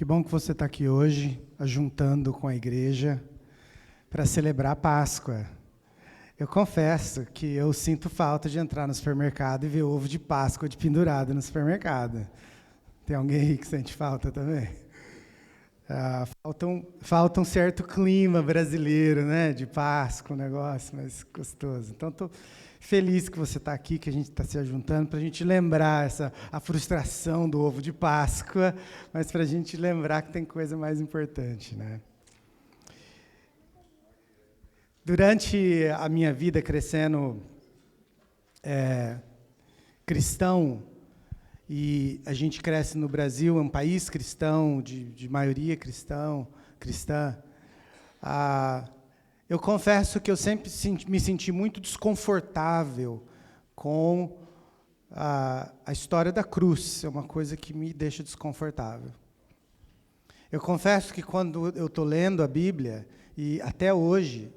Que bom que você está aqui hoje, ajuntando com a igreja para celebrar a Páscoa. Eu confesso que eu sinto falta de entrar no supermercado e ver ovo de Páscoa pendurado no supermercado. Tem alguém aí que sente falta também? Falta um certo clima brasileiro, né, de Páscoa, um negócio mais gostoso. Então, estou feliz que você está aqui, que a gente está se ajuntando para a gente lembrar a frustração do ovo de Páscoa, mas para a gente lembrar que tem coisa mais importante, né? Durante a minha vida crescendo cristão, e a gente cresce no Brasil, é um país cristão, de maioria cristã, eu confesso que eu sempre me senti muito desconfortável com a história da cruz, é uma coisa que me deixa desconfortável. Eu confesso que quando eu estou lendo a Bíblia, e até hoje,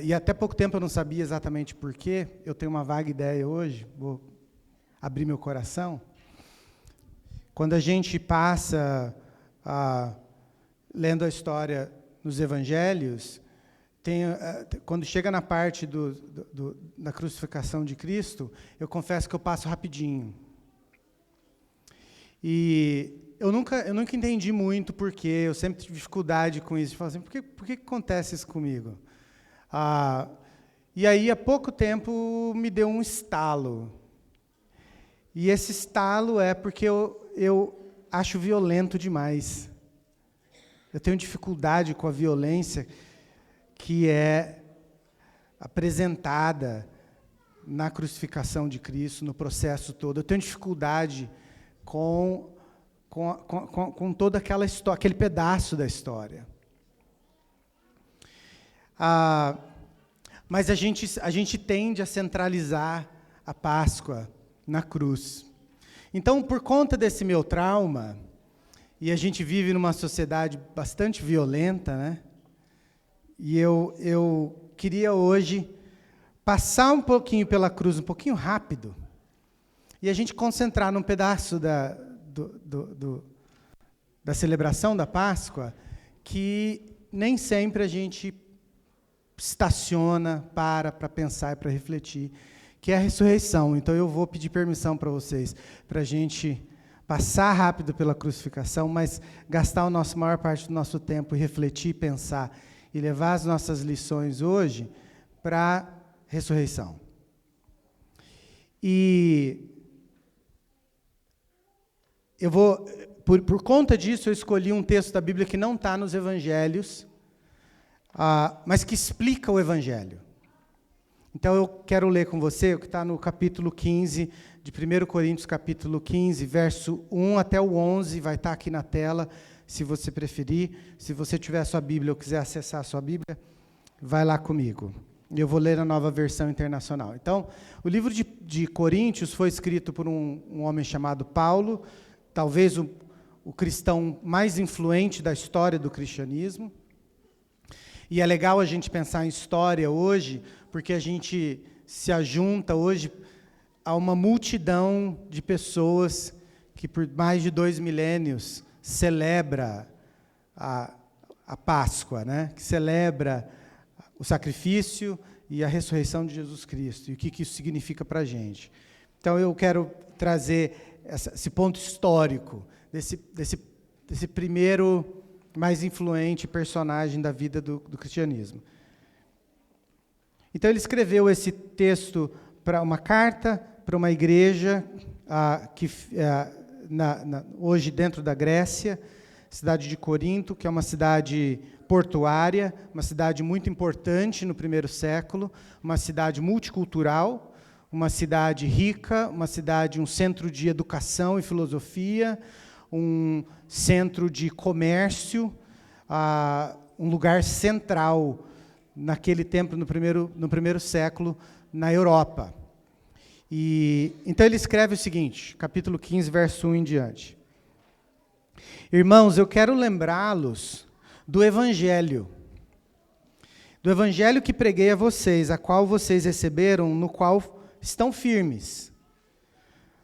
e até pouco tempo eu não sabia exatamente porquê, eu tenho uma vaga ideia hoje, vou abrir meu coração. Quando a gente passa lendo a história nos evangelhos, quando chega na parte da crucificação de Cristo, eu confesso que eu passo rapidinho. E eu nunca entendi muito porquê, eu sempre tive dificuldade com isso, de falar assim, por que acontece isso comigo? E aí, há pouco tempo, me deu um estalo. E esse estalo é porque eu acho violento demais. Eu tenho dificuldade com a violência que é apresentada na crucificação de Cristo, no processo todo. Eu tenho dificuldade com toda aquela história, aquele pedaço da história. Mas a gente tende a centralizar a Páscoa na cruz. Então, por conta desse meu trauma, e a gente vive numa sociedade bastante violenta, né? E eu queria hoje passar um pouquinho pela cruz, um pouquinho rápido, e a gente concentrar num pedaço da celebração da Páscoa, que nem sempre a gente estaciona para pensar e para refletir, que é a ressurreição. Então, eu vou pedir permissão para vocês, para a gente passar rápido pela crucificação, mas gastar a maior parte do nosso tempo e refletir, pensar, e levar as nossas lições hoje para a ressurreição. E eu vou, por conta disso, eu escolhi um texto da Bíblia que não está nos evangelhos, mas que explica o evangelho. Então, eu quero ler com você o que está no capítulo 15, de 1 Coríntios, capítulo 15, verso 1 até o 11, vai estar aqui na tela, se você preferir. Se você tiver a sua Bíblia ou quiser acessar a sua Bíblia, vai lá comigo. Eu vou ler a Nova Versão Internacional. Então, o livro de Coríntios foi escrito por um homem chamado Paulo, talvez o cristão mais influente da história do cristianismo. E é legal a gente pensar em história hoje, porque a gente se ajunta hoje a uma multidão de pessoas que por mais de 2 milênios celebra a Páscoa, né? Que celebra o sacrifício e a ressurreição de Jesus Cristo, e o que isso significa para a gente. Então, eu quero trazer esse ponto histórico, desse primeiro mais influente personagem da vida do cristianismo. Então, ele escreveu esse texto para uma carta para uma igreja hoje dentro da Grécia, cidade de Corinto, que é uma cidade portuária, uma cidade muito importante no primeiro século, uma cidade multicultural, uma cidade rica, um centro de educação e filosofia, um centro de comércio, um lugar central naquele tempo, no primeiro século, na Europa. E então ele escreve o seguinte, capítulo 15, verso 1 em diante. Irmãos, eu quero lembrá-los do Evangelho que preguei a vocês, a qual vocês receberam, no qual estão firmes.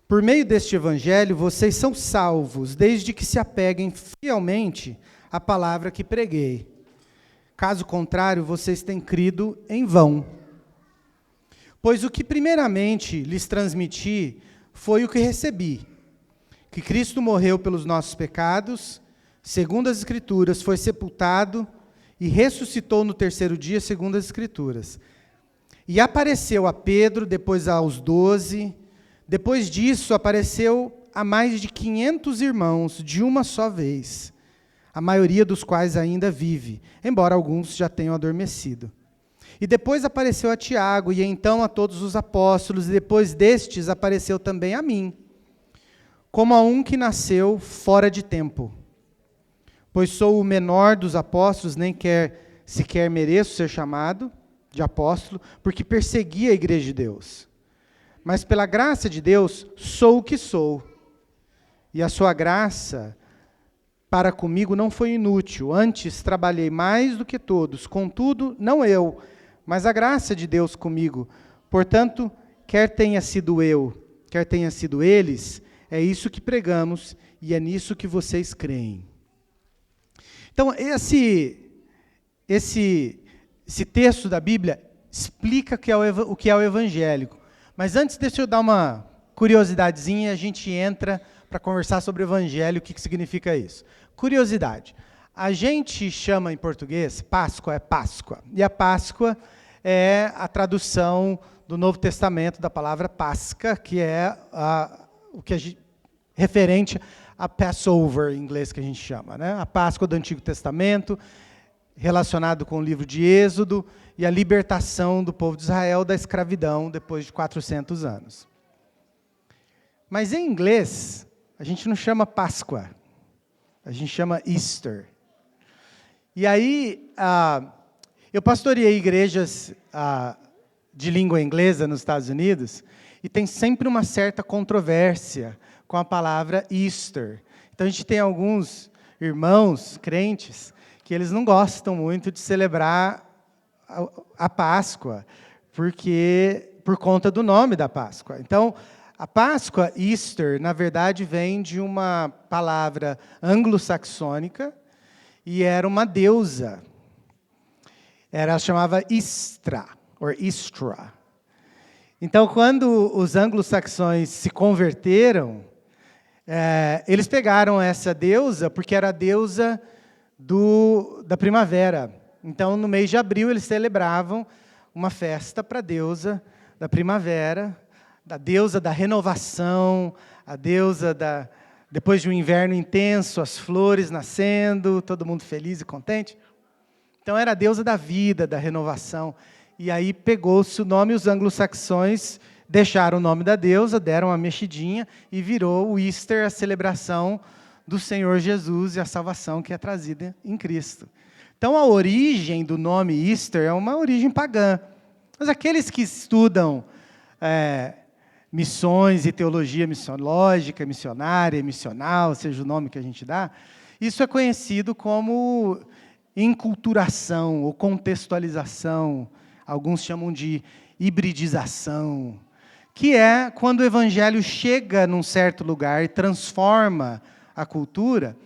Por meio deste evangelho, vocês são salvos, desde que se apeguem fielmente à palavra que preguei. Caso contrário, vocês têm crido em vão. Pois o que primeiramente lhes transmiti foi o que recebi, que Cristo morreu pelos nossos pecados, segundo as Escrituras, foi sepultado e ressuscitou no terceiro dia, segundo as Escrituras. E apareceu a Pedro, depois aos 12. Depois disso, apareceu a mais de 500 irmãos, de uma só vez, a maioria dos quais ainda vive, embora alguns já tenham adormecido. E depois apareceu a Tiago, e então a todos os apóstolos, e depois destes apareceu também a mim, como a um que nasceu fora de tempo. Pois sou o menor dos apóstolos, nem sequer mereço ser chamado de apóstolo, porque persegui a igreja de Deus. Mas pela graça de Deus, sou o que sou. E a sua graça para comigo não foi inútil. Antes trabalhei mais do que todos. Contudo, não eu, mas a graça de Deus comigo. Portanto, quer tenha sido eu, quer tenha sido eles, é isso que pregamos e é nisso que vocês creem. Então, esse texto da Bíblia explica o que é o Evangelho. Mas antes, deixa eu dar uma curiosidadezinha, a gente entra para conversar sobre o Evangelho, o que significa isso. Curiosidade. A gente chama em português, Páscoa é Páscoa. E a Páscoa é a tradução do Novo Testamento da palavra Páscoa, que é o que a gente, referente a Passover, em inglês que a gente chama, né? A Páscoa do Antigo Testamento, relacionado com o livro de Êxodo, e a libertação do povo de Israel da escravidão depois de 400 anos. Mas em inglês, a gente não chama Páscoa, a gente chama Easter. E aí, eu pastoreei igrejas de língua inglesa nos Estados Unidos, e tem sempre uma certa controvérsia com a palavra Easter. Então a gente tem alguns irmãos crentes que eles não gostam muito de celebrar a Páscoa, por conta do nome da Páscoa. Então, a Páscoa, Easter, na verdade, vem de uma palavra anglo-saxônica, e era uma deusa. Ela chamava Istra, ou Istra. Então, quando os anglo-saxões se converteram, eles pegaram essa deusa, porque era a deusa da primavera. Então, no mês de abril, eles celebravam uma festa para a deusa da primavera, da deusa da renovação, a deusa depois de um inverno intenso, as flores nascendo, todo mundo feliz e contente. Então, era a deusa da vida, da renovação. E aí pegou-se o nome, os anglo-saxões deixaram o nome da deusa, deram uma mexidinha e virou o Easter, a celebração do Senhor Jesus e a salvação que é trazida em Cristo. Então, a origem do nome Easter é uma origem pagã. Mas aqueles que estudam missões e teologia missionológica, missionária, missional, seja o nome que a gente dá, isso é conhecido como enculturação ou contextualização. Alguns chamam de hibridização, que é quando o evangelho chega num certo lugar e transforma a cultura.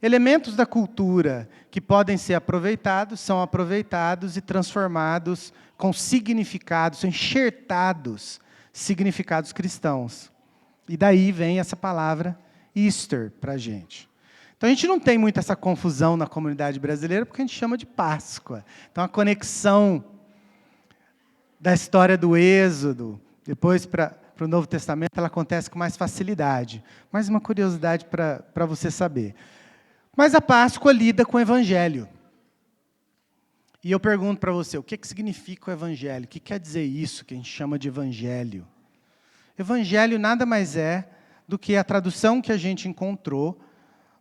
Elementos da cultura que podem ser aproveitados, são aproveitados e transformados com significados, enxertados significados cristãos. E daí vem essa palavra Easter para a gente. Então a gente não tem muito essa confusão na comunidade brasileira, porque a gente chama de Páscoa. Então a conexão da história do Êxodo, depois para o Novo Testamento, ela acontece com mais facilidade. Mais uma curiosidade para você saber. Mas a Páscoa lida com o Evangelho. E eu pergunto para você, o que significa o Evangelho? O que quer dizer isso que a gente chama de Evangelho? Evangelho nada mais é do que a tradução que a gente encontrou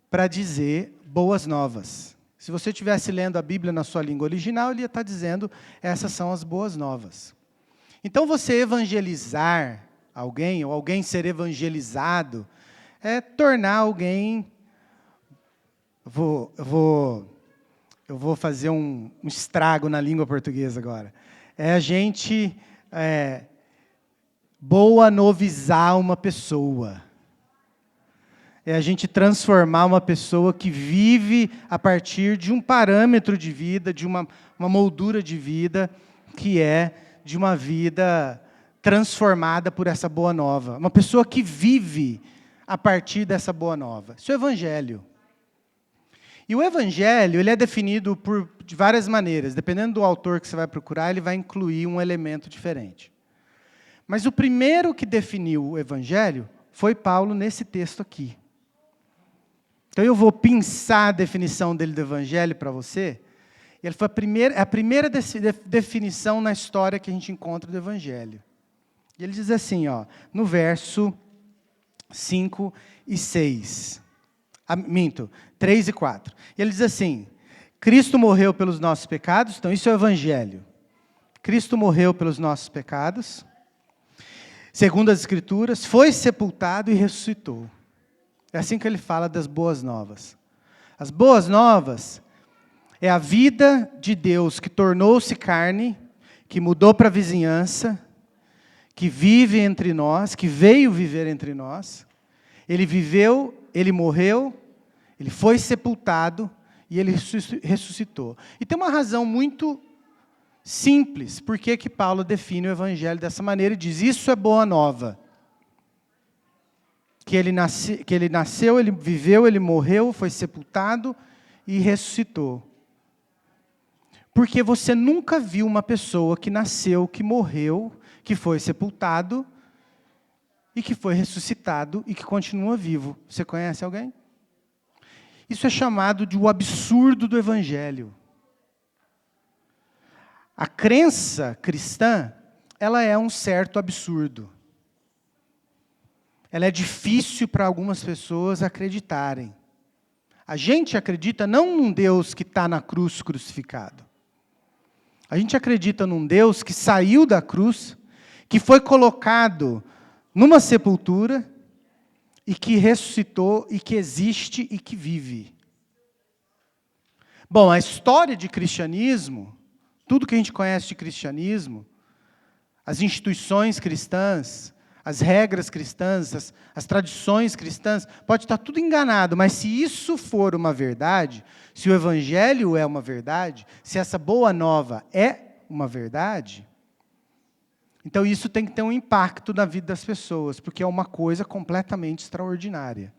para dizer boas novas. Se você estivesse lendo a Bíblia na sua língua original, ele ia estar dizendo, essas são as boas novas. Então, você evangelizar alguém, ou alguém ser evangelizado, é tornar alguém... Eu vou fazer um estrago na língua portuguesa agora. É a gente boa novizar uma pessoa. É a gente transformar uma pessoa que vive a partir de um parâmetro de vida, de uma moldura de vida, que é de uma vida transformada por essa boa nova. Uma pessoa que vive a partir dessa boa nova. Isso é o Evangelho. E o Evangelho, ele é definido de várias maneiras. Dependendo do autor que você vai procurar, ele vai incluir um elemento diferente. Mas o primeiro que definiu o Evangelho foi Paulo nesse texto aqui. Então eu vou pensar a definição dele do Evangelho para você. Ele foi a primeira definição na história que a gente encontra do Evangelho. E ele diz assim, ó, no verso 5 e 6. 3 e 4. E ele diz assim, Cristo morreu pelos nossos pecados, então isso é o Evangelho. Cristo morreu pelos nossos pecados, segundo as Escrituras, foi sepultado e ressuscitou. É assim que ele fala das boas novas. As boas novas é a vida de Deus que tornou-se carne, que mudou para a vizinhança, que vive entre nós, que veio viver entre nós. Ele viveu, ele morreu, ele foi sepultado e ele ressuscitou. E tem uma razão muito simples, por que Paulo define o Evangelho dessa maneira e diz, isso é boa nova. Que ele nasceu, ele viveu, ele morreu, foi sepultado e ressuscitou. Porque você nunca viu uma pessoa que nasceu, que morreu, que foi sepultado e que foi ressuscitado e que continua vivo. Você conhece alguém? Isso é chamado de o absurdo do Evangelho. A crença cristã, ela é um certo absurdo. Ela é difícil para algumas pessoas acreditarem. A gente acredita não num Deus que está na cruz crucificado. A gente acredita num Deus que saiu da cruz, que foi colocado numa sepultura e que ressuscitou e que existe e que vive. Bom, a história de cristianismo, tudo que a gente conhece de cristianismo, as instituições cristãs, as regras cristãs, as tradições cristãs, pode estar tudo enganado, mas se isso for uma verdade, se o Evangelho é uma verdade, se essa boa nova é uma verdade, então isso tem que ter um impacto na vida das pessoas, porque é uma coisa completamente extraordinária.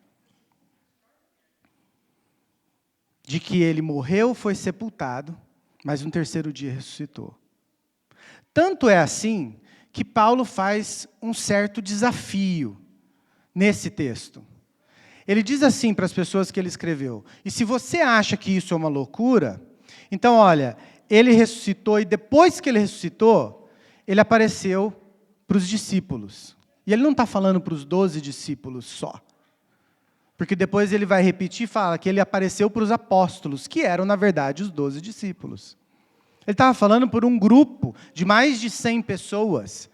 De que ele morreu, foi sepultado, mas no terceiro dia ressuscitou. Tanto é assim que Paulo faz um certo desafio nesse texto. Ele diz assim para as pessoas que ele escreveu, e se você acha que isso é uma loucura, então olha, ele ressuscitou e depois que ele ressuscitou, ele apareceu para os discípulos. E ele não está falando para os 12 discípulos só. Porque depois ele vai repetir e fala que ele apareceu para os apóstolos, que eram na verdade os 12 discípulos. Ele estava falando por um grupo de mais de 100 pessoas,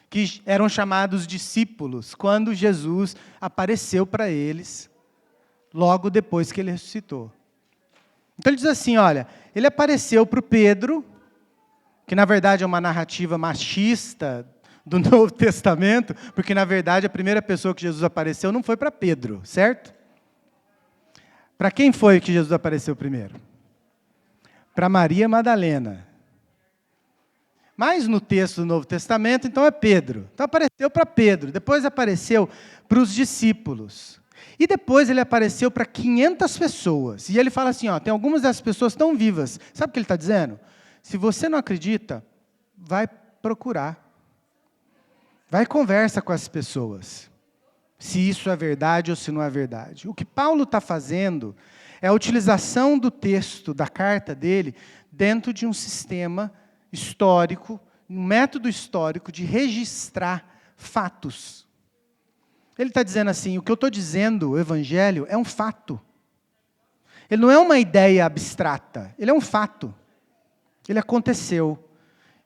que eram chamados discípulos, quando Jesus apareceu para eles, logo depois que ele ressuscitou. Então ele diz assim, olha, ele apareceu para o Pedro, que na verdade é uma narrativa machista do Novo Testamento, porque na verdade a primeira pessoa que Jesus apareceu não foi para Pedro, certo? Para quem foi que Jesus apareceu primeiro? Para Maria Madalena. Mas no texto do Novo Testamento, então é Pedro. Então apareceu para Pedro, depois apareceu para os discípulos. E depois ele apareceu para 500 pessoas. E ele fala assim, ó, tem algumas dessas pessoas tão vivas. Sabe o que ele está dizendo? Se você não acredita, vai procurar. Vai conversa com as pessoas. Se isso é verdade ou se não é verdade. O que Paulo está fazendo é a utilização do texto, da carta dele, dentro de um sistema histórico, um método histórico de registrar fatos. Ele está dizendo assim, o que eu estou dizendo, o Evangelho, é um fato. Ele não é uma ideia abstrata, ele é um fato. Ele aconteceu.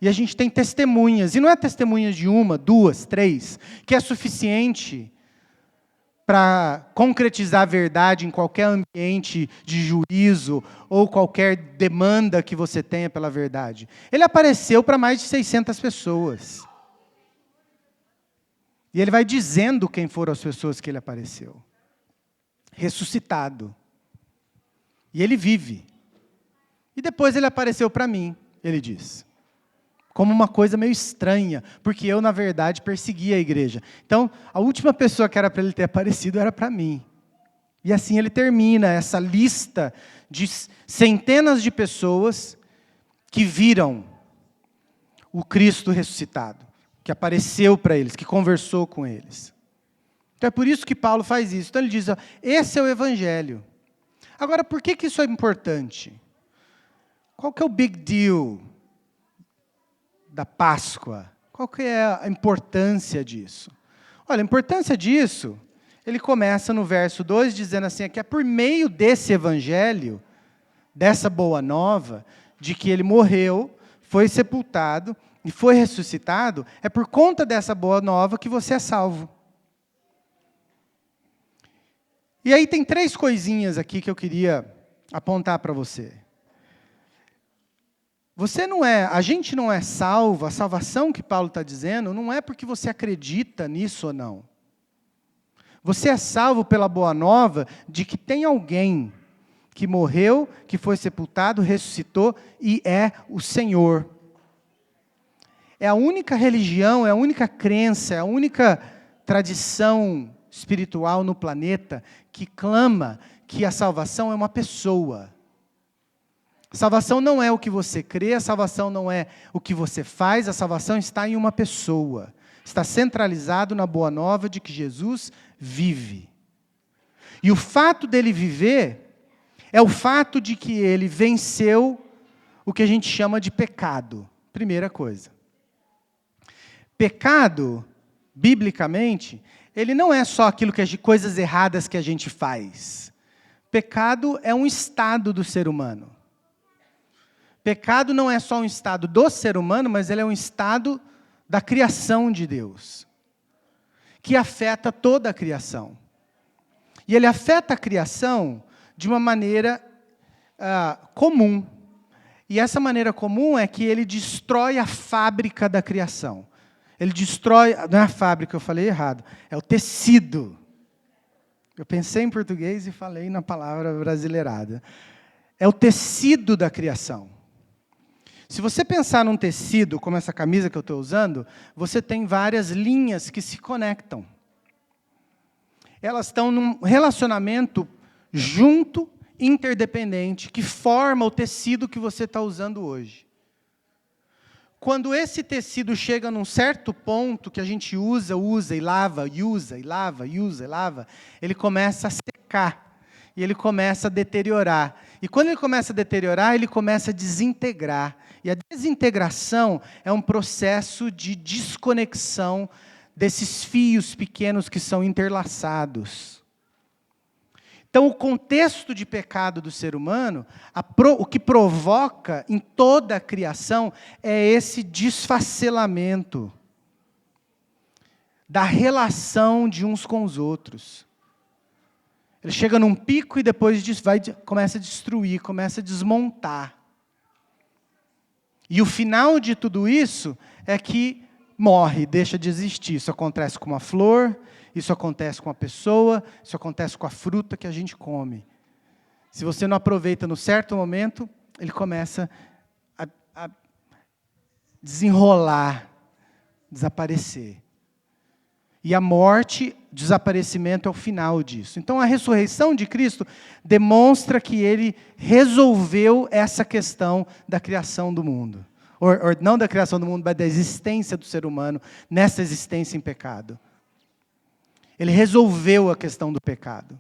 E a gente tem testemunhas, e não é testemunhas de uma, duas, três, que é suficiente para concretizar a verdade em qualquer ambiente de juízo ou qualquer demanda que você tenha pela verdade. Ele apareceu para mais de 600 pessoas. E ele vai dizendo quem foram as pessoas que ele apareceu. Ressuscitado. E ele vive. E depois ele apareceu para mim, ele diz. Como uma coisa meio estranha, porque eu, na verdade, perseguia a igreja. Então, a última pessoa que era para ele ter aparecido era para mim. E assim ele termina essa lista de centenas de pessoas que viram o Cristo ressuscitado, que apareceu para eles, que conversou com eles. Então é por isso que Paulo faz isso. Então ele diz, ó, esse é o Evangelho. Agora, por que isso é importante? Qual que é o big deal da Páscoa? Qual que é a importância disso? Olha, a importância disso, ele começa no verso 2 dizendo assim, que é por meio desse Evangelho, dessa boa nova, de que ele morreu, foi sepultado e foi ressuscitado, é por conta dessa boa nova que você é salvo. E aí tem 3 coisinhas aqui que eu queria apontar para você. A gente não é salvo, a salvação que Paulo está dizendo, não é porque você acredita nisso ou não. Você é salvo pela boa nova de que tem alguém que morreu, que foi sepultado, ressuscitou e é o Senhor. É a única religião, é a única crença, é a única tradição espiritual no planeta que clama que a salvação é uma pessoa. A salvação não é o que você crê, a salvação não é o que você faz, a salvação está em uma pessoa. Está centralizado na boa nova de que Jesus vive. E o fato dele viver é o fato de que ele venceu o que a gente chama de pecado. Primeira coisa. Pecado, biblicamente, ele não é só aquilo que coisas erradas que a gente faz. Pecado é um estado do ser humano. Pecado não é só um estado do ser humano, mas ele é um estado da criação de Deus, que afeta toda a criação. E ele afeta a criação de uma maneira comum. E essa maneira comum é que ele destrói a fábrica da criação. Ele destrói, não é a fábrica, eu falei errado, é o tecido. Eu pensei em português e falei na palavra brasileirada. É o tecido da criação. Se você pensar num tecido, como essa camisa que eu estou usando, você tem várias linhas que se conectam. Elas estão num relacionamento junto, interdependente, que forma o tecido que você está usando hoje. Quando esse tecido chega num certo ponto que a gente usa e lava, ele começa a secar. E ele começa a deteriorar. E quando ele começa a deteriorar, ele começa a desintegrar. E a desintegração é um processo de desconexão desses fios pequenos que são interlaçados. Então, o contexto de pecado do ser humano, o que provoca em toda a criação é esse desfacelamento da relação de uns com os outros. Ele chega num pico e depois começa a destruir, começa a desmontar. E o final de tudo isso é que morre, deixa de existir. Isso acontece com uma flor, isso acontece com a pessoa, isso acontece com a fruta que a gente come. Se você não aproveita no certo momento, ele começa a desenrolar, desaparecer. E a morte, desaparecimento é o final disso. Então a ressurreição de Cristo demonstra que ele resolveu essa questão da criação do mundo. Ou não da criação do mundo, mas da existência do ser humano nessa existência em pecado. Ele resolveu a questão do pecado.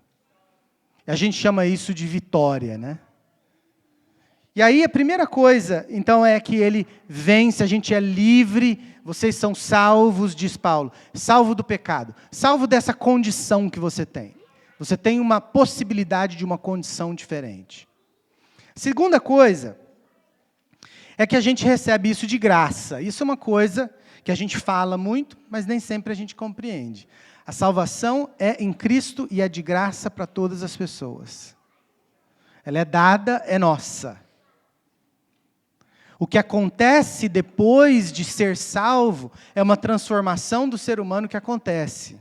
A gente chama isso de vitória, né? E aí a primeira coisa, então, é que ele vence, a gente é livre, vocês são salvos, diz Paulo, salvo do pecado, salvo dessa condição que você tem. Você tem uma possibilidade de uma condição diferente. Segunda coisa, é que a gente recebe isso de graça. Isso é uma coisa que a gente fala muito, mas nem sempre a gente compreende. A salvação é em Cristo e é de graça para todas as pessoas. Ela é dada, é nossa. O que acontece depois de ser salvo é uma transformação do ser humano que acontece.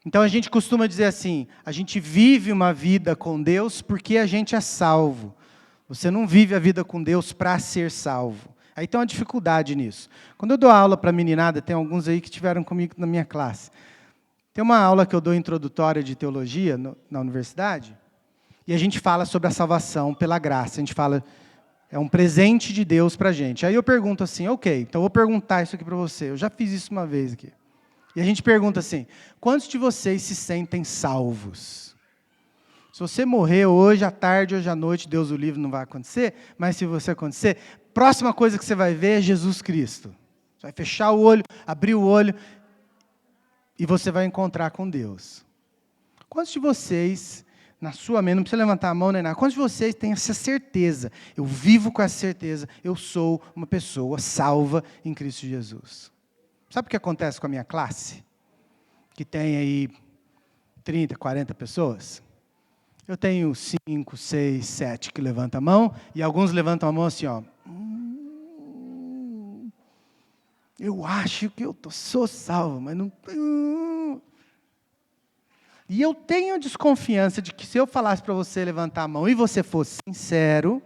Então a gente costuma dizer assim, a gente vive uma vida com Deus porque a gente é salvo. Você não vive a vida com Deus para ser salvo. Aí tem uma dificuldade nisso. Quando eu dou aula para a meninada, tem alguns aí que estiveram comigo na minha classe. Tem uma aula que eu dou introdutória de teologia na universidade, e a gente fala sobre a salvação pela graça. A gente fala, é um presente de Deus para a gente. Aí eu pergunto assim, ok, então eu vou perguntar isso aqui para você. Eu já fiz isso uma vez aqui. E a gente pergunta assim, quantos de vocês se sentem salvos? Se você morrer hoje à tarde, hoje à noite, Deus o livre, não vai acontecer, mas se você acontecer, próxima coisa que você vai ver é Jesus Cristo. Você vai fechar o olho, abrir o olho, e você vai encontrar com Deus. Quantos de vocês, na sua mente, não precisa levantar a mão nem nada, quantos de vocês têm essa certeza? Eu vivo com essa certeza, eu sou uma pessoa salva em Cristo Jesus. Sabe o que acontece com a minha classe? Que tem aí 30, 40 pessoas. Eu tenho 5, 6, 7 que levantam a mão, e alguns levantam a mão assim, ó. Eu acho que eu sou salvo, mas não... E eu tenho desconfiança de que se eu falasse para você levantar a mão e você fosse sincero,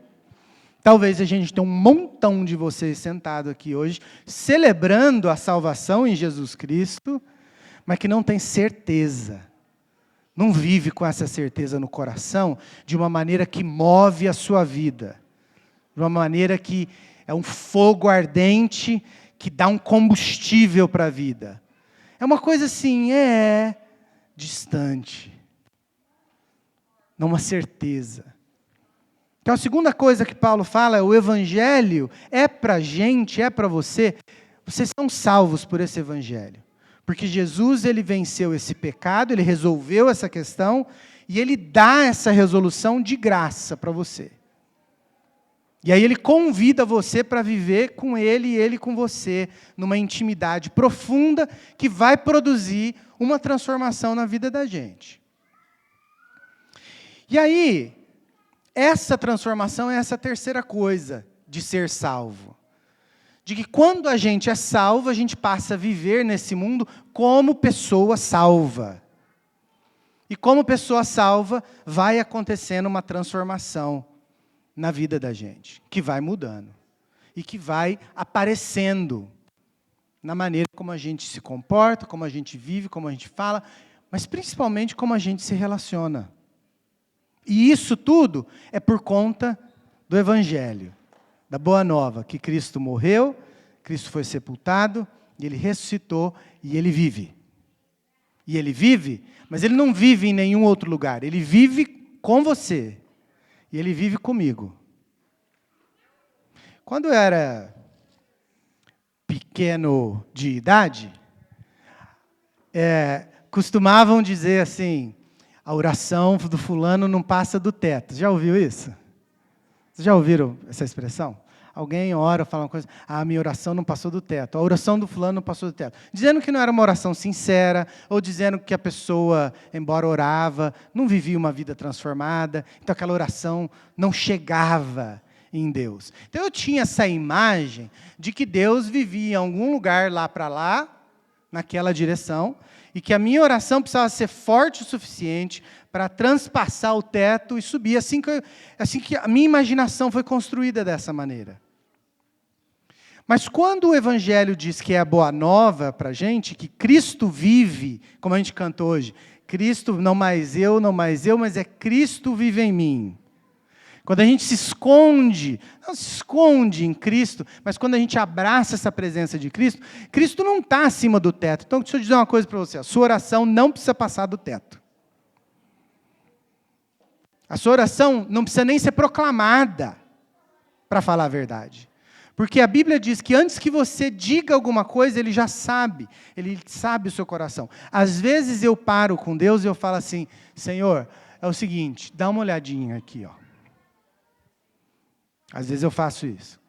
talvez a gente tenha um montão de vocês sentados aqui hoje, celebrando a salvação em Jesus Cristo, mas que não tem certeza. Não vive com essa certeza no coração, de uma maneira que move a sua vida. De uma maneira que é um fogo ardente, que dá um combustível para a vida. É uma coisa assim, distante. Não uma certeza. Então, a segunda coisa que Paulo fala é o Evangelho é para a gente, é para você. Vocês são salvos por esse Evangelho. Porque Jesus, ele venceu esse pecado, ele resolveu essa questão, e ele dá essa resolução de graça para você. E aí ele convida você para viver com ele e ele com você, numa intimidade profunda, que vai produzir uma transformação na vida da gente. E aí, essa transformação é essa terceira coisa de ser salvo. De que quando a gente é salvo, a gente passa a viver nesse mundo como pessoa salva. E como pessoa salva, vai acontecendo uma transformação na vida da gente, que vai mudando. E que vai aparecendo na maneira como a gente se comporta, como a gente vive, como a gente fala, mas principalmente como a gente se relaciona. E isso tudo é por conta do Evangelho, da Boa Nova, que Cristo morreu, Cristo foi sepultado, e Ele ressuscitou, e Ele vive. E Ele vive, mas Ele não vive em nenhum outro lugar, Ele vive com você, e Ele vive comigo. Quando eu era pequeno de idade, costumavam dizer assim, a oração do fulano não passa do teto. Já ouviu isso? Vocês já ouviram essa expressão? Alguém ora, fala uma coisa, a minha oração não passou do teto, a oração do fulano não passou do teto. Dizendo que não era uma oração sincera, ou dizendo que a pessoa, embora orava, não vivia uma vida transformada, então aquela oração não chegava em Deus. Então eu tinha essa imagem de que Deus vivia em algum lugar lá para lá, naquela direção, e que a minha oração precisava ser forte o suficiente para transpassar o teto e subir, assim que a minha imaginação foi construída dessa maneira. Mas quando o Evangelho diz que é a boa nova para a gente, que Cristo vive, como a gente cantou hoje, Cristo, não mais eu, mas é Cristo vive em mim. Quando a gente se esconde, não se esconde em Cristo, mas quando a gente abraça essa presença de Cristo, Cristo não está acima do teto. Então, deixa eu dizer uma coisa para você, a sua oração não precisa passar do teto. A sua oração não precisa nem ser proclamada, para falar a verdade. Porque a Bíblia diz que antes que você diga alguma coisa, Ele já sabe. Ele sabe o seu coração. Às vezes eu paro com Deus e eu falo assim, Senhor, é o seguinte, dá uma olhadinha aqui, ó. Às vezes eu faço isso.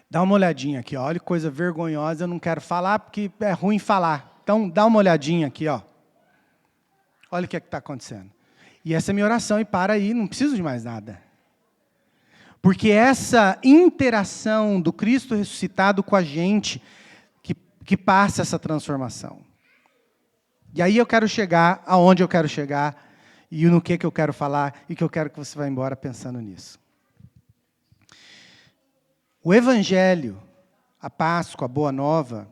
Dá uma olhadinha aqui, ó. Olha que coisa vergonhosa, eu não quero falar porque é ruim falar. Então, dá uma olhadinha aqui, ó. Olha o que é que está acontecendo. E essa é a minha oração, e para aí, não preciso de mais nada. Porque essa interação do Cristo ressuscitado com a gente que passa essa transformação. E aí eu quero chegar aonde eu quero chegar e no que eu quero falar e que eu quero que você vá embora pensando nisso. O Evangelho, a Páscoa, a Boa Nova,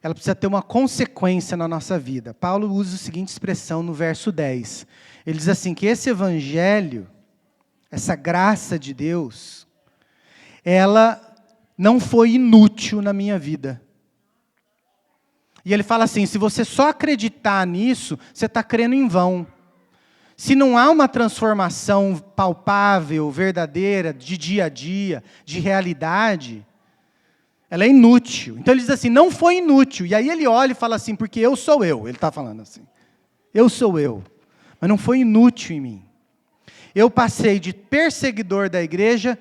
ela precisa ter uma consequência na nossa vida. Paulo usa a seguinte expressão no verso 10. Ele diz assim, que esse Evangelho, essa graça de Deus, ela não foi inútil na minha vida. E ele fala assim, se você só acreditar nisso, você está crendo em vão. Se não há uma transformação palpável, verdadeira, de dia a dia, de realidade, ela é inútil. Então ele diz assim, não foi inútil. E aí ele olha e fala assim, porque eu sou eu. Ele está falando assim, eu sou eu. Mas não foi inútil em mim. Eu passei de perseguidor da igreja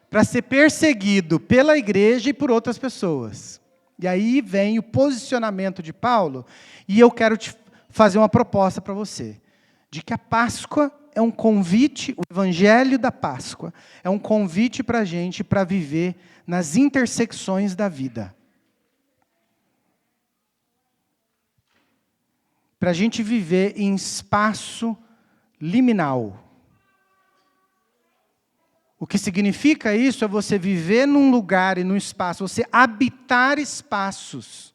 para ser perseguido pela igreja e por outras pessoas. E aí vem o posicionamento de Paulo, e eu quero te fazer uma proposta para você, de que a Páscoa é um convite, o Evangelho da Páscoa, é um convite para a gente para viver nas intersecções da vida. Para a gente viver em espaço liminal. O que significa isso é você viver num lugar e num espaço, você habitar espaços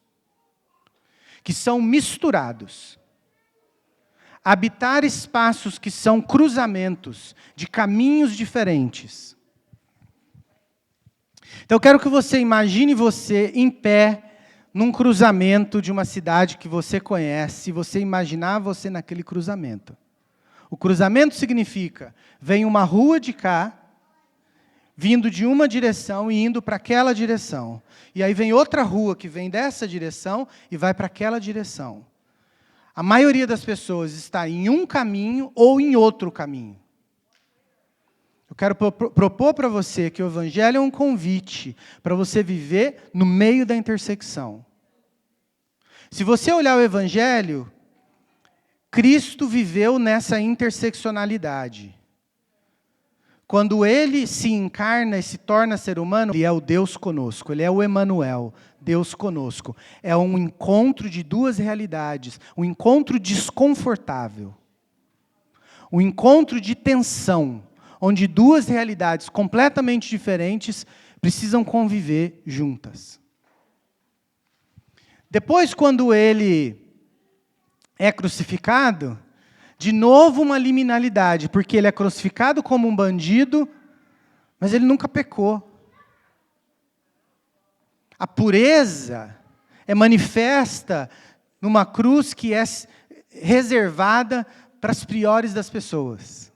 que são misturados. Habitar espaços que são cruzamentos de caminhos diferentes. Então eu quero que você imagine você em pé num cruzamento de uma cidade que você conhece, e você imaginar você naquele cruzamento. O cruzamento significa, vem uma rua de cá, vindo de uma direção e indo para aquela direção. E aí vem outra rua que vem dessa direção e vai para aquela direção. A maioria das pessoas está em um caminho ou em outro caminho. Eu quero propor para você que o Evangelho é um convite para você viver no meio da intersecção. Se você olhar o Evangelho, Cristo viveu nessa interseccionalidade. Quando ele se encarna e se torna ser humano, ele é o Deus conosco, ele é o Emanuel, Deus conosco. É um encontro de duas realidades, um encontro desconfortável, um encontro de tensão, onde duas realidades completamente diferentes precisam conviver juntas. Depois, quando ele é crucificado, de novo uma liminalidade, porque ele é crucificado como um bandido, mas ele nunca pecou. A pureza é manifesta numa cruz que é reservada para as piores das pessoas.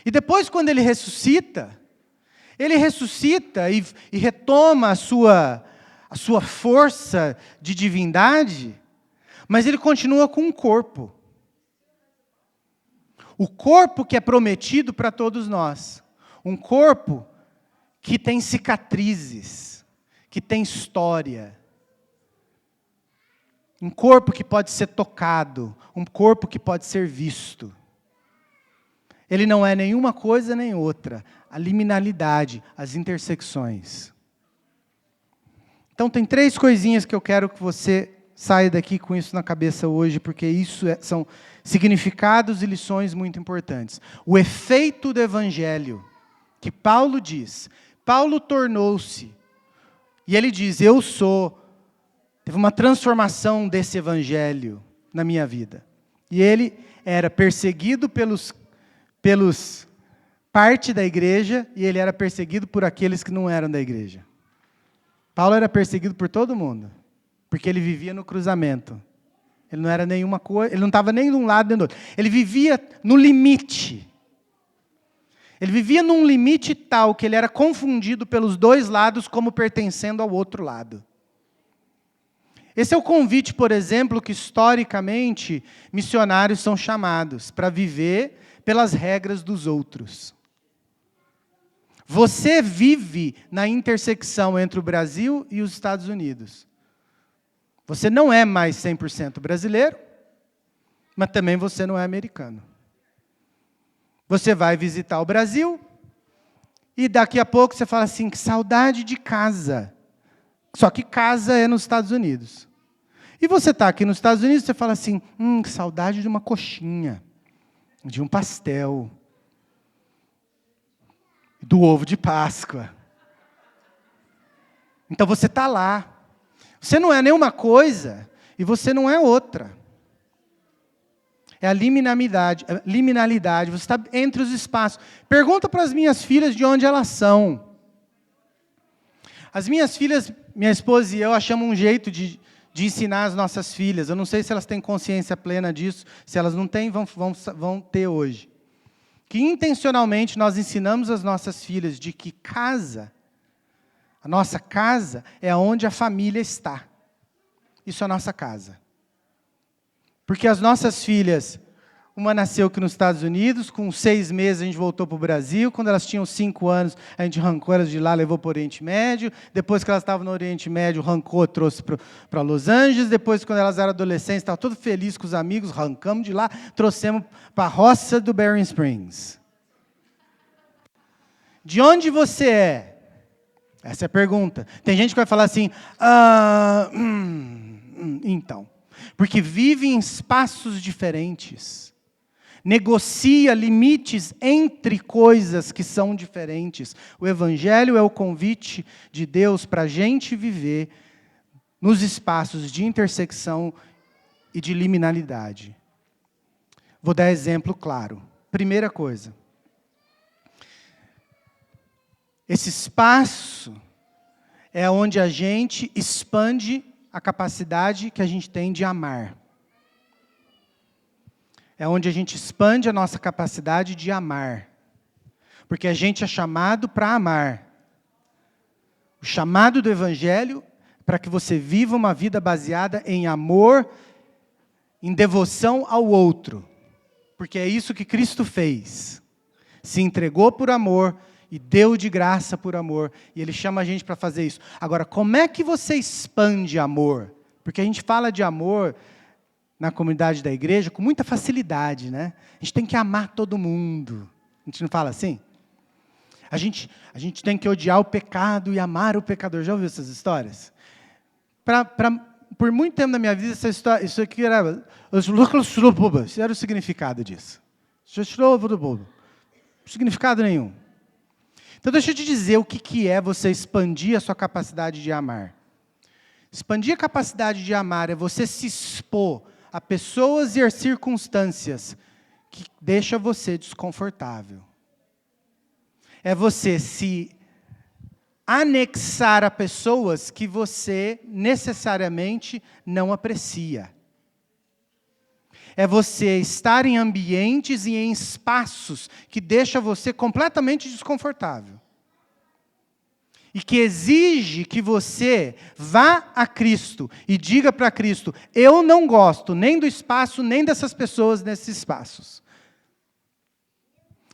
E depois, quando ele ressuscita e retoma a sua força de divindade, mas ele continua com um corpo. O corpo que é prometido para todos nós. Um corpo que tem cicatrizes, que tem história. Um corpo que pode ser tocado, um corpo que pode ser visto. Ele não é nenhuma coisa nem outra. A liminalidade, as intersecções. Então tem 3 coisinhas que eu quero que você saia daqui com isso na cabeça hoje, porque isso são significados e lições muito importantes. O efeito do Evangelho, que Paulo diz. Paulo tornou-se, e ele diz, teve uma transformação desse Evangelho na minha vida. E ele era perseguido pelos parte da igreja, e ele era perseguido por aqueles que não eram da igreja. Paulo era perseguido por todo mundo, porque ele vivia no cruzamento. Ele não era nenhuma coisa, ele não estava nem de um lado nem do outro. Ele vivia no limite. Ele vivia num limite tal que ele era confundido pelos 2 lados como pertencendo ao outro lado. Esse é o convite, por exemplo, que historicamente missionários são chamados para viver pelas regras dos outros. Você vive na intersecção entre o Brasil e os Estados Unidos. Você não é mais 100% brasileiro, mas também você não é americano. Você vai visitar o Brasil E daqui a pouco você fala assim, que saudade de casa. Só que casa é nos Estados Unidos. E você está aqui nos Estados Unidos, você fala assim, que saudade de uma coxinha, de um pastel, do ovo de Páscoa. Então você está lá. Você não é nenhuma coisa e você não é outra. É a liminalidade. Você está entre os espaços. Pergunta para as minhas filhas de onde elas são. As minhas filhas, minha esposa e eu, achamos um jeito de ensinar as nossas filhas. Eu não sei se elas têm consciência plena disso. Se elas não têm, vão ter hoje. Que intencionalmente nós ensinamos as nossas filhas de que a nossa casa é onde a família está. Isso é a nossa casa. Porque as nossas filhas, uma nasceu aqui nos Estados Unidos, com 6 meses a gente voltou para o Brasil, quando elas tinham 5 anos, a gente arrancou elas de lá, levou para o Oriente Médio, depois que elas estavam no Oriente Médio, arrancou, trouxe para Los Angeles, depois quando elas eram adolescentes, estavam todos felizes com os amigos, arrancamos de lá, trouxemos para a roça do Berry Springs. De onde você é? Essa é a pergunta. Tem gente que vai falar assim, então... Porque vive em espaços diferentes. Negocia limites entre coisas que são diferentes. O Evangelho é o convite de Deus para a gente viver nos espaços de intersecção e de liminalidade. Vou dar exemplo claro. Primeira coisa. Esse espaço é onde a gente expande a capacidade que a gente tem de amar. É onde a gente expande a nossa capacidade de amar. Porque a gente é chamado para amar. O chamado do Evangelho é para que você viva uma vida baseada em amor, em devoção ao outro. Porque é isso que Cristo fez. Se entregou por amor e deu de graça por amor. E Ele chama a gente para fazer isso. Agora, como é que você expande amor? Porque a gente fala de amor na comunidade da igreja com muita facilidade, né? A gente tem que amar todo mundo. A gente não fala assim? A gente tem que odiar o pecado e amar o pecador. Já ouviu essas histórias? Por muito tempo da minha vida, essa história, isso aqui era o significado disso. Significado nenhum. Então, deixa eu te dizer o que é você expandir a sua capacidade de amar. Expandir a capacidade de amar é você se expor a pessoas e a circunstâncias que deixam você desconfortável. É você se anexar a pessoas que você necessariamente não aprecia. É você estar em ambientes e em espaços que deixam você completamente desconfortável. E que exige que você vá a Cristo e diga para Cristo, eu não gosto nem do espaço, nem dessas pessoas nesses espaços.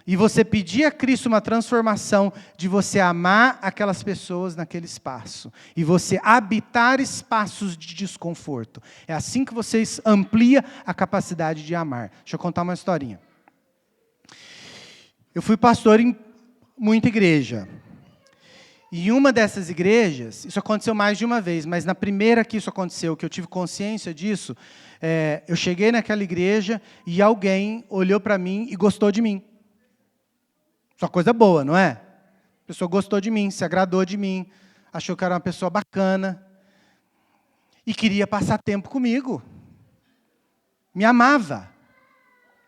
E você pedir a Cristo uma transformação de você amar aquelas pessoas naquele espaço. E você habitar espaços de desconforto. É assim que você amplia a capacidade de amar. Deixa eu contar uma historinha. Eu fui pastor em muita igreja. E em uma dessas igrejas, isso aconteceu mais de uma vez, mas na primeira que isso aconteceu, que eu tive consciência disso, eu cheguei naquela igreja e alguém olhou para mim e gostou de mim. Só coisa boa, não é? A pessoa gostou de mim, se agradou de mim, achou que era uma pessoa bacana e queria passar tempo comigo. Me amava.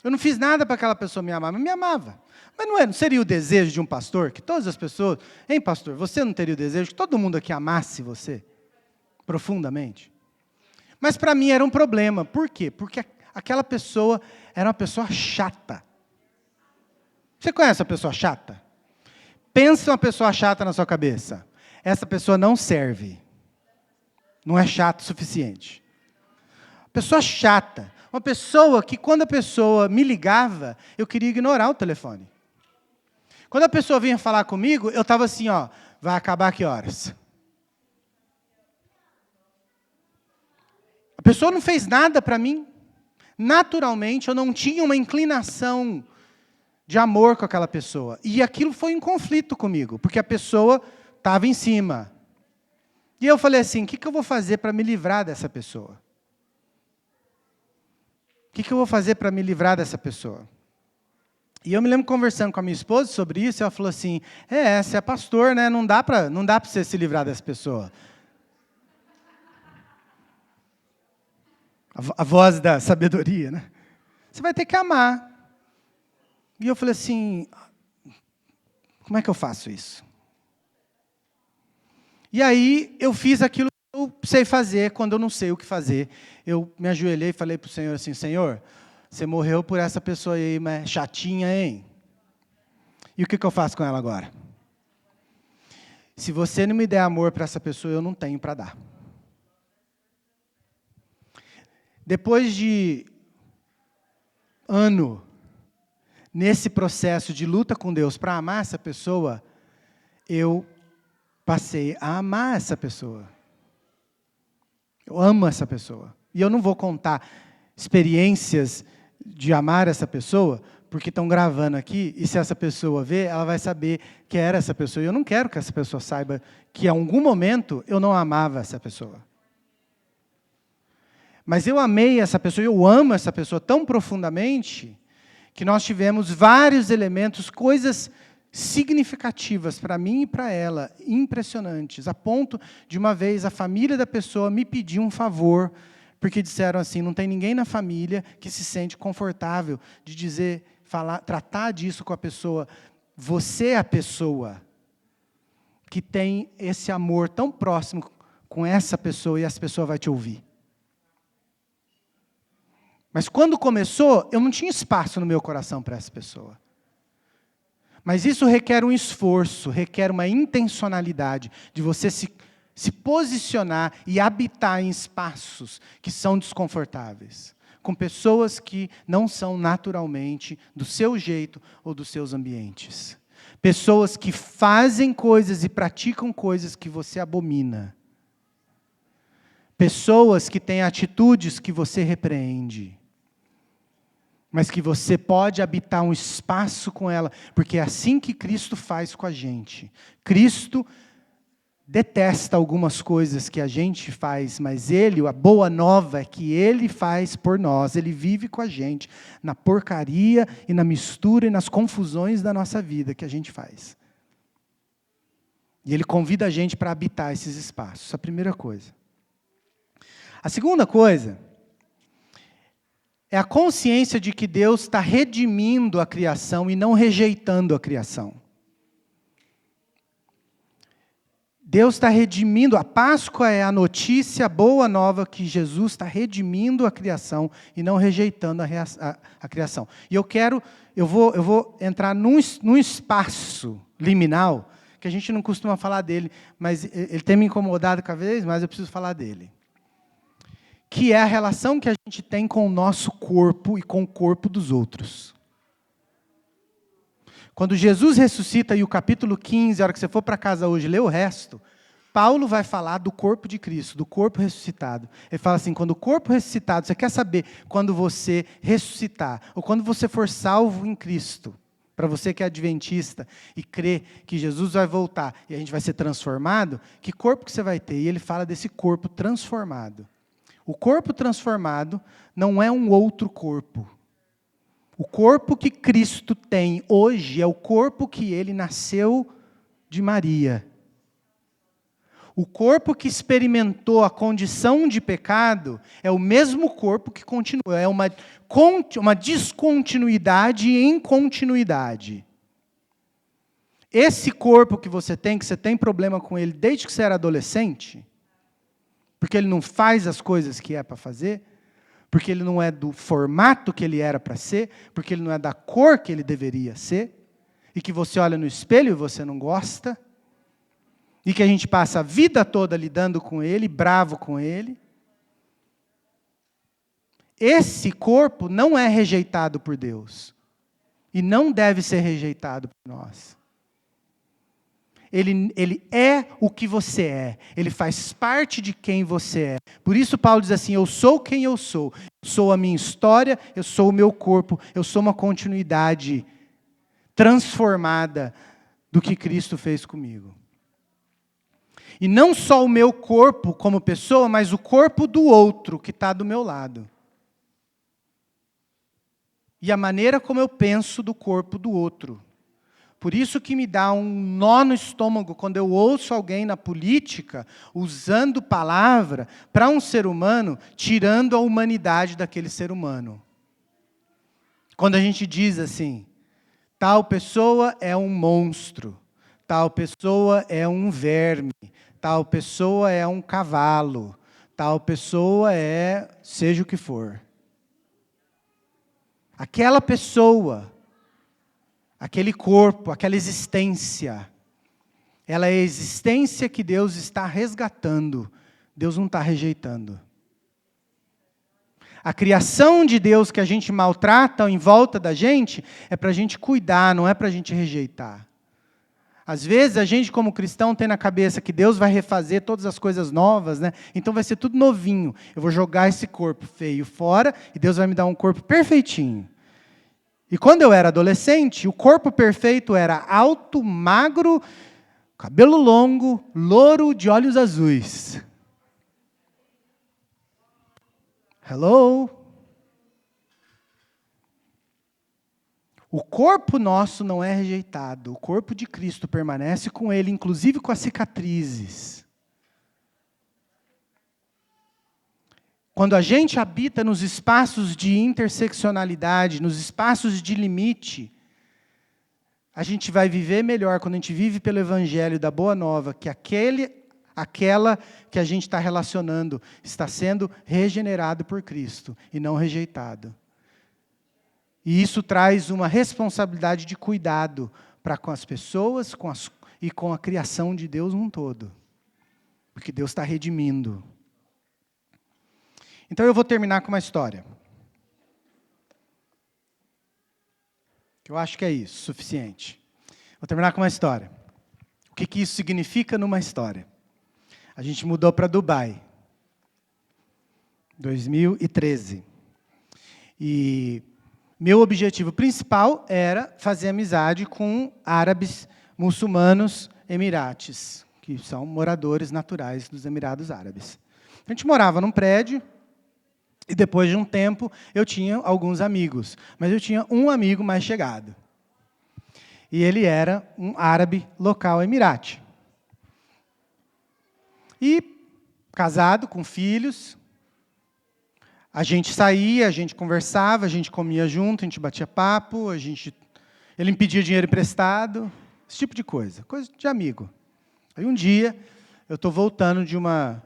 Eu não fiz nada para aquela pessoa me amar, mas me amava. Mas não seria o desejo de um pastor que todas as pessoas... Hein, pastor, você não teria o desejo que todo mundo aqui amasse você profundamente? Mas para mim era um problema. Por quê? Porque aquela pessoa era uma pessoa chata. Você conhece uma pessoa chata? Pensa uma pessoa chata na sua cabeça. Essa pessoa não serve. Não é chato o suficiente. Pessoa chata. Uma pessoa que, quando a pessoa me ligava, eu queria ignorar o telefone. Quando a pessoa vinha falar comigo, eu estava assim, vai acabar que horas? A pessoa não fez nada para mim. Naturalmente, eu não tinha uma inclinação de amor com aquela pessoa. E aquilo foi em conflito comigo, porque a pessoa estava em cima. E eu falei assim, o que eu vou fazer para me livrar dessa pessoa? O que eu vou fazer para me livrar dessa pessoa? E eu me lembro conversando com a minha esposa sobre isso, e ela falou assim, você é pastor, né? Não dá para você se livrar dessa pessoa. A voz da sabedoria, né? Você vai ter que amar. E eu falei assim, como é que eu faço isso? E aí eu fiz aquilo que eu sei fazer quando eu não sei o que fazer. Eu me ajoelhei e falei para o Senhor assim, Senhor, você morreu por essa pessoa aí, mas chatinha, hein? E o que eu faço com ela agora? Se você não me der amor para essa pessoa, eu não tenho para dar. Depois de ano, nesse processo de luta com Deus para amar essa pessoa, eu passei a amar essa pessoa. Eu amo essa pessoa. E eu não vou contar experiências de amar essa pessoa, porque estão gravando aqui, e se essa pessoa ver, ela vai saber que era essa pessoa. E eu não quero que essa pessoa saiba que, em algum momento, eu não amava essa pessoa. Mas eu amei essa pessoa, eu amo essa pessoa tão profundamente, que nós tivemos vários elementos, coisas significativas para mim e para ela, impressionantes, a ponto de uma vez a família da pessoa me pedir um favor, porque disseram assim, não tem ninguém na família que se sente confortável de dizer, falar, tratar disso com a pessoa. Você é a pessoa que tem esse amor tão próximo com essa pessoa e essa pessoa vai te ouvir. Mas quando começou, eu não tinha espaço no meu coração para essa pessoa. Mas isso requer um esforço, requer uma intencionalidade de você se posicionar e habitar em espaços que são desconfortáveis, com pessoas que não são naturalmente do seu jeito ou dos seus ambientes. Pessoas que fazem coisas e praticam coisas que você abomina. Pessoas que têm atitudes que você repreende. Mas que você pode habitar um espaço com ela, porque é assim que Cristo faz com a gente. Cristo detesta algumas coisas que a gente faz, mas Ele, a boa nova é que Ele faz por nós, Ele vive com a gente, na porcaria e na mistura e nas confusões da nossa vida que a gente faz. E Ele convida a gente para habitar esses espaços, a primeira coisa. A segunda coisa é a consciência de que Deus está redimindo a criação e não rejeitando a criação. Deus está redimindo, a Páscoa é a notícia, a boa nova que Jesus está redimindo a criação e não rejeitando a criação. E eu vou entrar num espaço liminal, que a gente não costuma falar dele, mas ele tem me incomodado cada vez mais, eu preciso falar dele. Que é a relação que a gente tem com o nosso corpo e com o corpo dos outros. Quando Jesus ressuscita, e o capítulo 15, a hora que você for para casa hoje, lê o resto, Paulo vai falar do corpo de Cristo, do corpo ressuscitado. Ele fala assim, quando o corpo ressuscitado, você quer saber quando você ressuscitar, ou quando você for salvo em Cristo, para você que é adventista e crê que Jesus vai voltar e a gente vai ser transformado, que corpo que você vai ter? E ele fala desse corpo transformado. O corpo transformado não é um outro corpo. O corpo que Cristo tem hoje é o corpo que ele nasceu de Maria. O corpo que experimentou a condição de pecado é o mesmo corpo que continua. É uma descontinuidade em continuidade. Esse corpo que você tem problema com ele desde que você era adolescente, porque ele não faz as coisas que é para fazer, porque ele não é do formato que ele era para ser, porque ele não é da cor que ele deveria ser, e que você olha no espelho e você não gosta, e que a gente passa a vida toda lidando com ele, bravo com ele. Esse corpo não é rejeitado por Deus, e não deve ser rejeitado por nós. Ele é o que você é. Ele faz parte de quem você é. Por isso Paulo diz assim, eu sou quem eu sou. Eu sou a minha história, eu sou o meu corpo, eu sou uma continuidade transformada do que Cristo fez comigo. E não só o meu corpo como pessoa, mas o corpo do outro que está do meu lado. E a maneira como eu penso do corpo do outro. Por isso que me dá um nó no estômago quando eu ouço alguém na política usando palavra para um ser humano, tirando a humanidade daquele ser humano. Quando a gente diz assim, tal pessoa é um monstro, tal pessoa é um verme, tal pessoa é um cavalo, tal pessoa é seja o que for. Aquela pessoa, aquele corpo, aquela existência, ela é a existência que Deus está resgatando, Deus não está rejeitando. A criação de Deus que a gente maltrata em volta da gente é para a gente cuidar, não é para a gente rejeitar. Às vezes a gente como cristão tem na cabeça que Deus vai refazer todas as coisas novas, né? Então vai ser tudo novinho. Eu vou jogar esse corpo feio fora e Deus vai me dar um corpo perfeitinho. E quando eu era adolescente, o corpo perfeito era alto, magro, cabelo longo, louro, de olhos azuis. Hello? O corpo nosso não é rejeitado. O corpo de Cristo permanece com Ele, inclusive com as cicatrizes. Quando a gente habita nos espaços de interseccionalidade, nos espaços de limite, a gente vai viver melhor quando a gente vive pelo Evangelho da Boa Nova, que aquela que a gente está relacionando está sendo regenerado por Cristo e não rejeitado. E isso traz uma responsabilidade de cuidado para com as pessoas e com a criação de Deus num todo. Porque Deus está redimindo. Então eu vou terminar com uma história. Eu acho que é isso, suficiente. Vou terminar com uma história. O que isso significa numa história? A gente mudou para Dubai. 2013. E meu objetivo principal era fazer amizade com árabes, muçulmanos, emirates, que são moradores naturais dos Emirados Árabes. A gente morava num prédio, e depois de um tempo eu tinha alguns amigos, mas eu tinha um amigo mais chegado. E ele era um árabe local emirate. E casado, com filhos, a gente saía, a gente conversava, a gente comia junto, a gente batia papo, ele me pedia dinheiro emprestado, esse tipo de coisa de amigo. Aí um dia, eu estou voltando de uma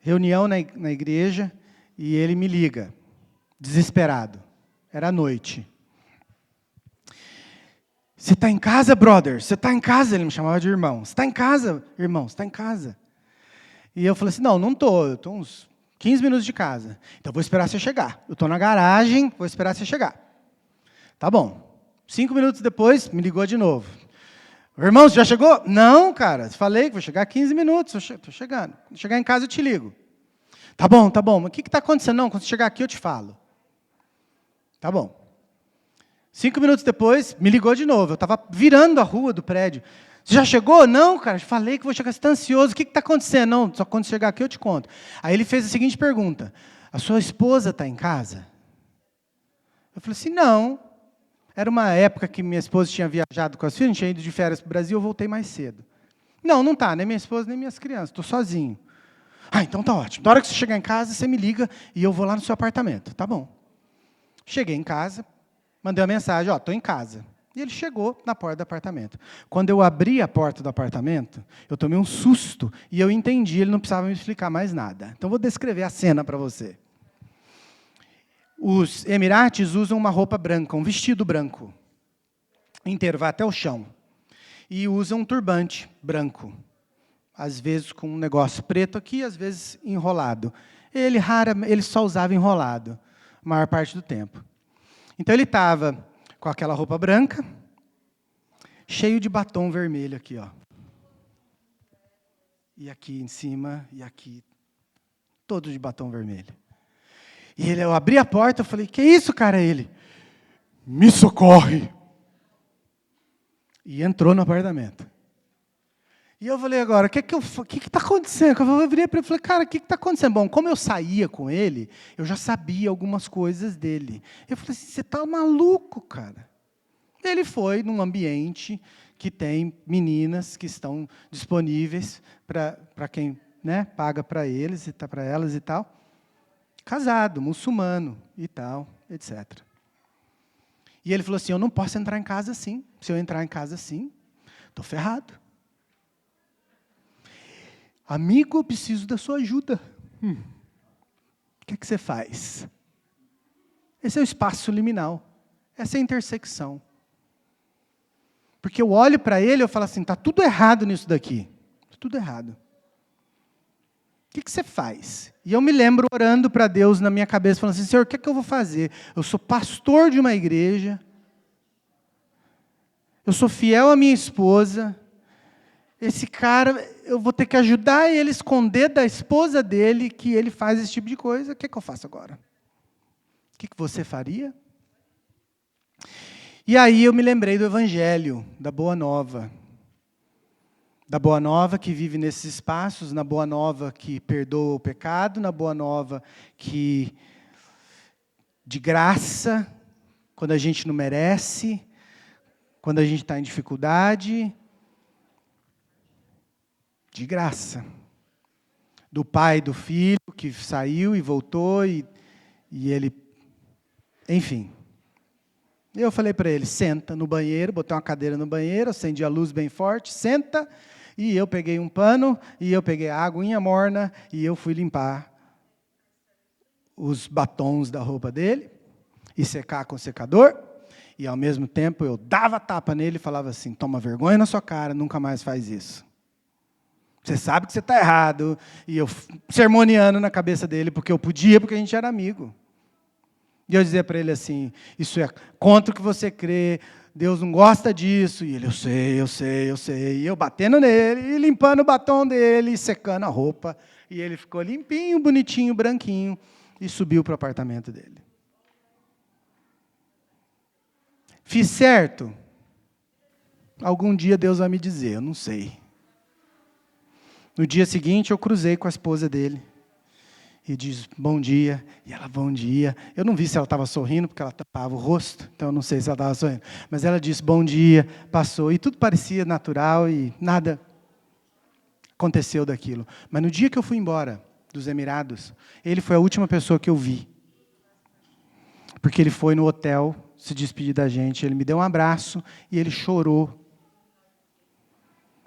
reunião na igreja, e ele me liga, desesperado. Era à noite. Você está em casa, brother? Você está em casa? Ele me chamava de irmão. Você está em casa, irmão? Você está em casa? E eu falei assim, não estou. Eu estou uns 15 minutos de casa. Então, vou esperar você chegar. Eu estou na garagem, vou esperar você chegar. Tá bom. 5 minutos depois, me ligou de novo. Irmão, você já chegou? Não, cara. Falei que vou chegar 15 minutos. Estou chegando. Quando chegar em casa, eu te ligo. Tá bom. Mas o que está acontecendo? Não, quando você chegar aqui, eu te falo. Tá bom. 5 minutos depois, me ligou de novo. Eu estava virando a rua do prédio. Você já chegou? Não, cara. Falei que vou chegar. Você está ansioso. O que está acontecendo? Não, só quando chegar aqui, eu te conto. Aí ele fez a seguinte pergunta. A sua esposa está em casa? Eu falei assim, não. Era uma época que minha esposa tinha viajado com as filhas, tinha ido de férias para o Brasil, eu voltei mais cedo. Não está, nem minha esposa, nem minhas crianças, estou sozinho. Então tá ótimo. Na hora que você chegar em casa, você me liga e eu vou lá no seu apartamento. Tá bom. Cheguei em casa, mandei uma mensagem, estou em casa. E ele chegou na porta do apartamento. Quando eu abri a porta do apartamento, eu tomei um susto e eu entendi, ele não precisava me explicar mais nada. Então vou descrever a cena para você. Os emirates usam uma roupa branca, um vestido branco, inteiro, vai até o chão. E usam um turbante branco, às vezes com um negócio preto aqui, às vezes enrolado. Ele só usava enrolado, a maior parte do tempo. Então ele estava com aquela roupa branca, cheio de batom vermelho aqui, ó. E aqui em cima, e aqui, todo de batom vermelho. E eu abri a porta, eu falei, que isso, cara? Ele, me socorre. E entrou no apartamento. E eu falei, agora, o que está acontecendo? Eu virei para ele e falei, cara, o que está acontecendo? Bom, como eu saía com ele, eu já sabia algumas coisas dele. Eu falei assim, você está maluco, cara? Ele foi num ambiente que tem meninas que estão disponíveis para quem, né, paga para eles e tá para elas e tal. Casado, muçulmano e tal, etc. E ele falou assim, eu não posso entrar em casa assim. Se eu entrar em casa assim, estou ferrado. Amigo, eu preciso da sua ajuda. O que você faz? Esse é o espaço liminal. Essa é a intersecção. Porque eu olho para ele e eu falo assim, está tudo errado nisso daqui. Está tudo errado. O que você faz? E eu me lembro orando para Deus na minha cabeça, falando assim, Senhor, o que eu vou fazer? Eu sou pastor de uma igreja. Eu sou fiel à minha esposa. Esse cara, eu vou ter que ajudar ele a esconder da esposa dele que ele faz esse tipo de coisa. O que eu faço agora? O que você faria? E aí eu me lembrei do Evangelho, da Boa Nova. Da Boa Nova que vive nesses espaços, na Boa Nova que perdoa o pecado, na Boa Nova que, de graça, quando a gente não merece, quando a gente está em dificuldade, de graça. Do pai e do filho que saiu e voltou e ele, enfim. Eu falei para ele, senta no banheiro, botei uma cadeira no banheiro, acendi a luz bem forte, senta, e eu peguei um pano, e eu peguei a aguinha morna, e eu fui limpar os batons da roupa dele, e secar com o secador, e ao mesmo tempo eu dava tapa nele e falava assim, toma vergonha na sua cara, nunca mais faz isso. Você sabe que você está errado, e eu sermoneando na cabeça dele, porque eu podia, porque a gente era amigo. E eu dizia para ele assim, isso é contra o que você crê, Deus não gosta disso. E ele, eu sei. E eu batendo nele, e limpando o batom dele, e secando a roupa. E ele ficou limpinho, bonitinho, branquinho, e subiu para o apartamento dele. Fiz certo? Algum dia Deus vai me dizer, eu não sei. No dia seguinte eu cruzei com a esposa dele. E diz, bom dia, e ela, bom dia. Eu não vi se ela estava sorrindo, porque ela tapava o rosto, então eu não sei se ela estava sorrindo. Mas ela disse, bom dia, passou, e tudo parecia natural, e nada aconteceu daquilo. Mas no dia que eu fui embora dos Emirados, ele foi a última pessoa que eu vi. Porque ele foi no hotel se despedir da gente, ele me deu um abraço, e ele chorou.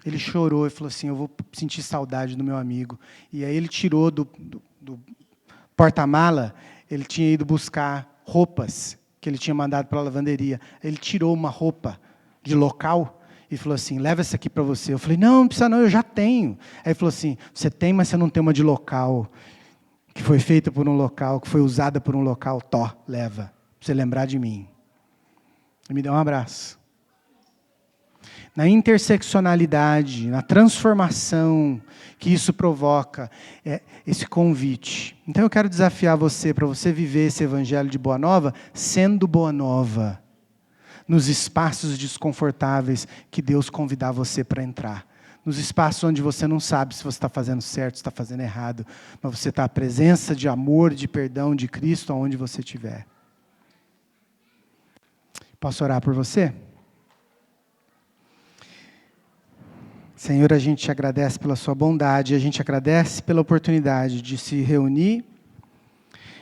Ele chorou e falou assim, eu vou sentir saudade do meu amigo. E aí ele tirou do porta-mala, ele tinha ido buscar roupas que ele tinha mandado para a lavanderia. Ele tirou uma roupa de local e falou assim, leva essa aqui para você. Eu falei, não precisa não, eu já tenho. Aí ele falou assim, você tem, mas você não tem uma de local, que foi feita por um local, que foi usada por um local, leva, para você lembrar de mim. E me deu um abraço. Na interseccionalidade, na transformação que isso provoca, esse convite. Então eu quero desafiar você, para você viver esse evangelho de Boa Nova, sendo Boa Nova, nos espaços desconfortáveis que Deus convidar você para entrar. Nos espaços onde você não sabe se você está fazendo certo, se está fazendo errado, mas você está à presença de amor, de perdão de Cristo, aonde você estiver. Posso orar por você? Senhor, a gente te agradece pela sua bondade, a gente agradece pela oportunidade de se reunir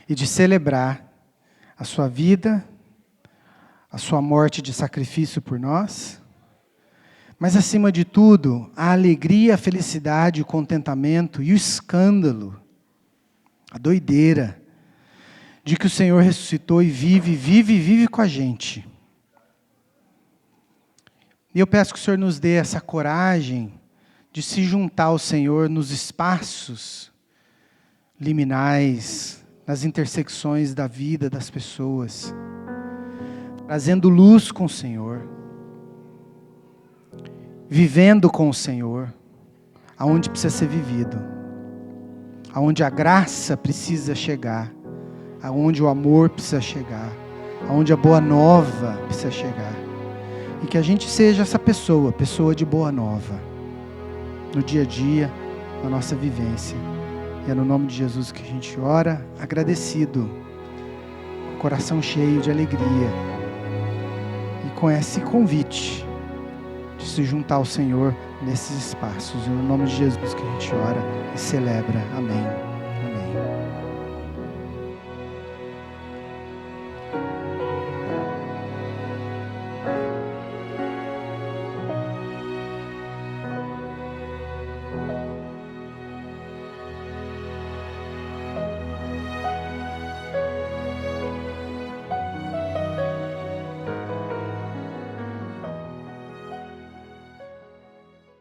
e de celebrar a sua vida, a sua morte de sacrifício por nós, mas acima de tudo, a alegria, a felicidade, o contentamento e o escândalo, a doideira, de que o Senhor ressuscitou e vive com a gente. E eu peço que o Senhor nos dê essa coragem de se juntar ao Senhor nos espaços liminais, nas intersecções da vida das pessoas, trazendo luz com o Senhor, vivendo com o Senhor, aonde precisa ser vivido, aonde a graça precisa chegar, aonde o amor precisa chegar, aonde a boa nova precisa chegar. E que a gente seja essa pessoa de boa nova, no dia a dia, na nossa vivência. E é no nome de Jesus que a gente ora, agradecido, com o coração cheio de alegria. E com esse convite de se juntar ao Senhor nesses espaços. E no nome de Jesus que a gente ora e celebra. Amém. Amém.